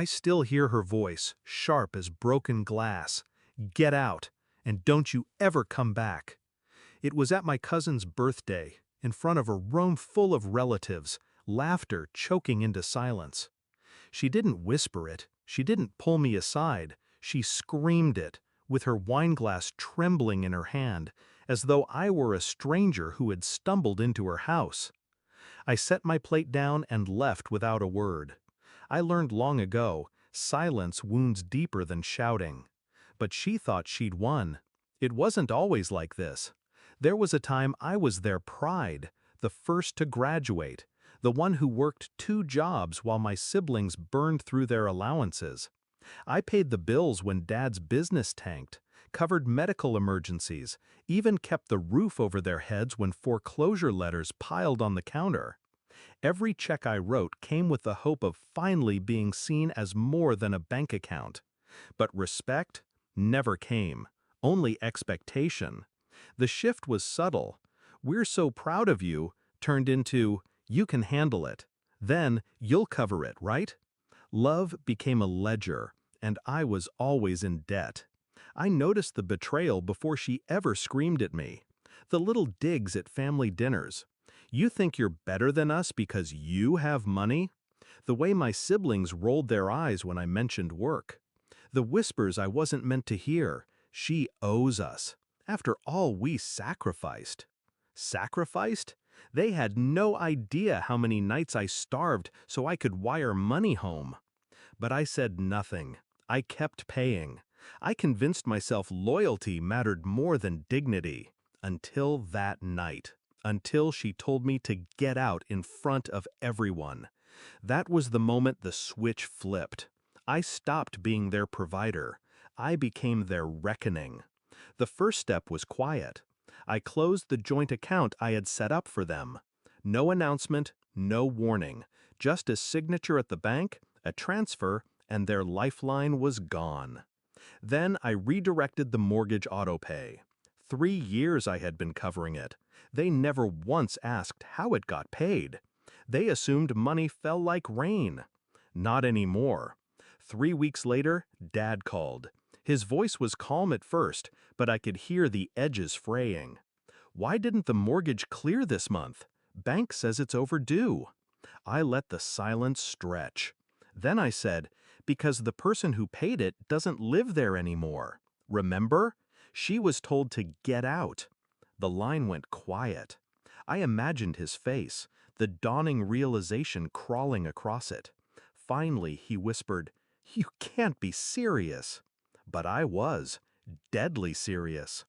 I still hear her voice, sharp as broken glass. Get out, and don't you ever come back. It was at my cousin's birthday, in front of a room full of relatives, laughter choking into silence. She didn't whisper it, she didn't pull me aside, she screamed it, with her wineglass trembling in her hand, as though I were a stranger who had stumbled into her house. I set my plate down and left without a word. I learned long ago, silence wounds deeper than shouting. But she thought she'd won. It wasn't always like this. There was a time I was their pride, the first to graduate, the one who worked 2 jobs while my siblings burned through their allowances. I paid the bills when Dad's business tanked, covered medical emergencies, even kept the roof over their heads when foreclosure letters piled on the counter. Every check I wrote came with the hope of finally being seen as more than a bank account. But respect never came, only expectation. The shift was subtle. "We're so proud of you," turned into, "You can handle it. Then you'll cover it, right?" Love became a ledger, and I was always in debt. I noticed the betrayal before she ever screamed at me. The little digs at family dinners. "You think you're better than us because you have money?" The way my siblings rolled their eyes when I mentioned work. The whispers I wasn't meant to hear. "She owes us. After all we sacrificed." Sacrificed? They had no idea how many nights I starved so I could wire money home. But I said nothing. I kept paying. I convinced myself loyalty mattered more than dignity. Until that night. Until she told me to get out in front of everyone. That was the moment the switch flipped. I stopped being their provider. I became their reckoning. The first step was quiet. I closed the joint account I had set up for them. No announcement, no warning, just a signature at the bank, a transfer, and their lifeline was gone. Then I redirected the mortgage autopay. 3 years I had been covering it. They never once asked how it got paid. They assumed money fell like rain. Not anymore. 3 weeks later, Dad called. His voice was calm at first, but I could hear the edges fraying. "Why didn't the mortgage clear this month? Bank says it's overdue." I let the silence stretch. Then I said, "Because the person who paid it doesn't live there anymore. Remember? She was told to get out." The line went quiet. I imagined his face, the dawning realization crawling across it. Finally, he whispered, "You can't be serious." But I was, deadly serious.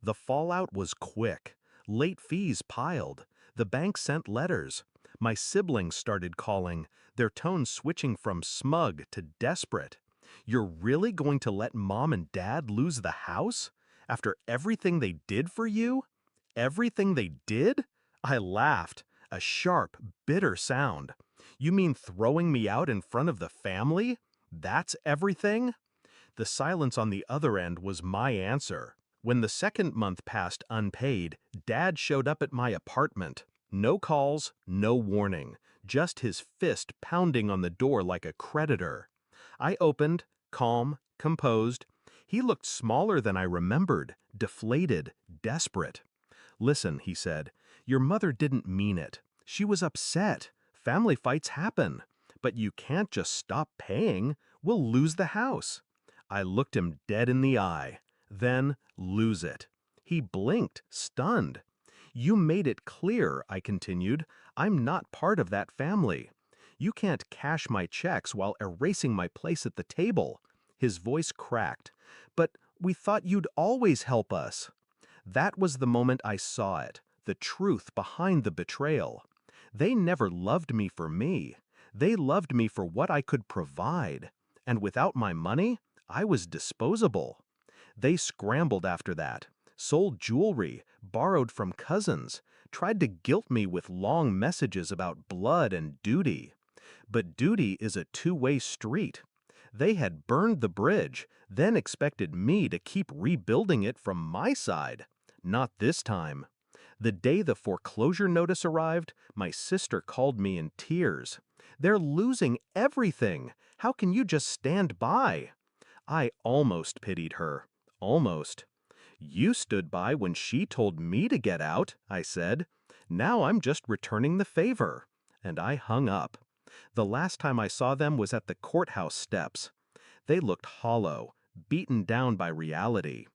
The fallout was quick. Late fees piled. The bank sent letters. My siblings started calling, their tone switching from smug to desperate. "You're really going to let Mom and Dad lose the house? After everything they did for you? Everything they did?" I laughed, a sharp, bitter sound. "You mean throwing me out in front of the family? That's everything?" The silence on the other end was my answer. When the second month passed unpaid, Dad showed up at my apartment. No calls, no warning, just his fist pounding on the door like a creditor. I opened, calm, composed. He looked smaller than I remembered, deflated, desperate. "Listen," he said, "your mother didn't mean it. She was upset. Family fights happen. But you can't just stop paying. We'll lose the house." I looked him dead in the eye. Then, lose it. He blinked, stunned. "You made it clear," I continued, "I'm not part of that family. You can't cash my checks while erasing my place at the table." His voice cracked. "But we thought you'd always help us." That was the moment I saw it, the truth behind the betrayal. They never loved me for me. They loved me for what I could provide. And without my money, I was disposable. They scrambled after that, sold jewelry, borrowed from cousins, tried to guilt me with long messages about blood and duty. But duty is a two-way street. They had burned the bridge, then expected me to keep rebuilding it from my side. Not this time. The day the foreclosure notice arrived, my sister called me in tears. "They're losing everything. How can you just stand by?" I almost pitied her. Almost. "You stood by when she told me to get out," I said. "Now I'm just returning the favor." And I hung up. The last time I saw them was at the courthouse steps. They looked hollow, beaten down by reality.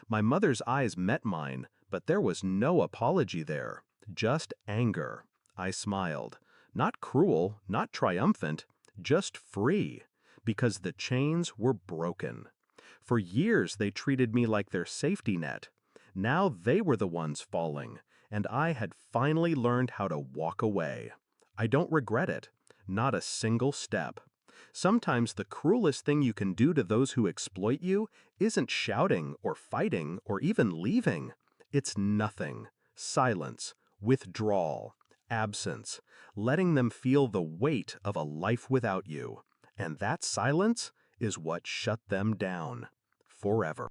My mother's eyes met mine, but there was no apology there, just anger. I smiled. Not cruel, not triumphant, just free, because the chains were broken. For years they treated me like their safety net. Now they were the ones falling, and I had finally learned how to walk away. I don't regret it, not a single step. Sometimes the cruelest thing you can do to those who exploit you isn't shouting or fighting or even leaving. It's nothing. Silence, withdrawal, absence, letting them feel the weight of a life without you. And that silence is what shut them down. Forever.